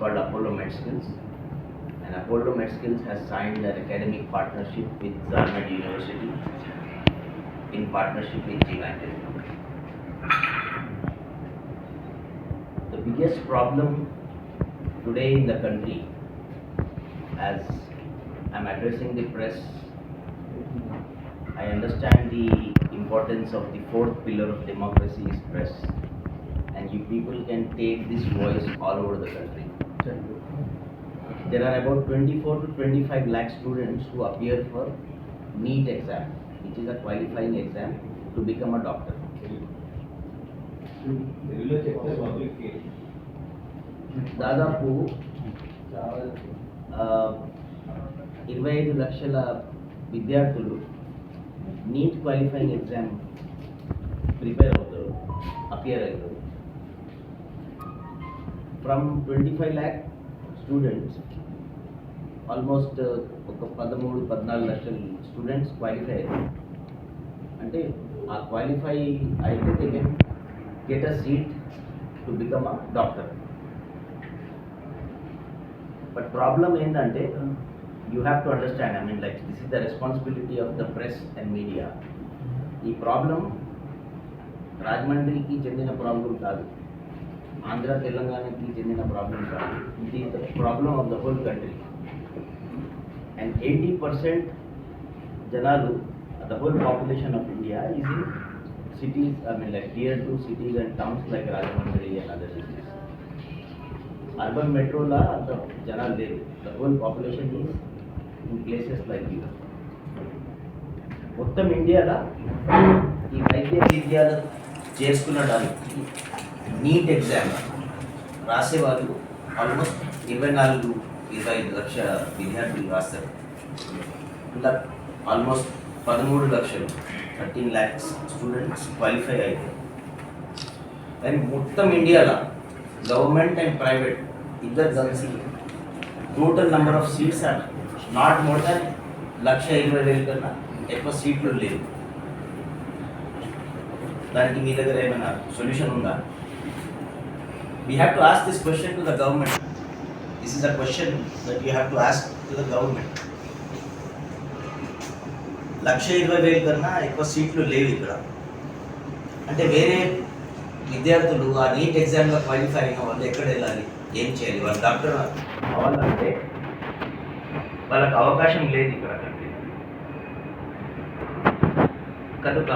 called Apollo MedSkills, and Apollo MedSkills has signed an academic partnership with Zarmed University in partnership with G90. The biggest problem today in the country, as I'm addressing the press, I understand the importance of the fourth pillar of democracy is press, and you people can take this voice all over the country. There are about 24 to 25 lakh students who appear for NEET exam, which is a qualifying exam to become a doctor. దాదాపు 25 లక్షల విద్యార్థులు neat qualifying exam prepare అవుతారు, appear అవుతారు. From 25 lakh students almost ఒక 13-14 లక్షల students qualify అయ్యారు. అంటే ఆ క్వాలిఫై అయితే they can get a seat to become a doctor. But problem ఏంటంటే you have to understand, I mean like this is the responsibility of the press and media. ఈ problem రాజమండ్రికి చెందిన problem కాదు, ఆంధ్ర తెలంగాణకి చెందిన ప్రాబ్లం కాదు. It is the problem of the whole country. And 80% జనాలు, the whole population of India is in cities, I mean like tier 2 cities and towns like Rajahmundry and other cities. Urban metro la the janal levu, the whole population is in places like these. మొత్తం ఇండియాలో ఈ వైద్య విద్యలు చేసుకున్నడానికి NEET exam రాసేవాళ్ళు almost 24-25 లక్షల విద్యార్థులు రాస్తారు. ఇలా ఆల్మోస్ట్ 13 లక్షలు 13 lakhs స్టూడెంట్స్ క్వాలిఫై అయితే, అండ్ మొత్తం ఇండియాలో గవర్నమెంట్ అండ్ ప్రైవేట్ ఇద్దరు కలిసి total number of seats are not more than 1,20,000 కన్నా ఎక్కువ సీట్లు లేవు. దానికి మీ దగ్గర ఏమైనా సొల్యూషన్ ఉందా? We have to ask this question to the government. This is a question that you have to ask to the government. 1,20,000 కన్నా ఎక్కువ సీట్లు లేవు ఇక్కడ. అంటే వేరే విద్యార్థులు ఆ నీట్ ఎగ్జామ్లో క్వాలిఫై అయిన వాళ్ళు ఎక్కడ వెళ్ళాలి, ఏం చేయాలి? వాళ్ళు డాక్టర్ అవ్వాలంటే వాళ్ళకి అవకాశం లేదు ఇక్కడ కంట్రీ. కనుక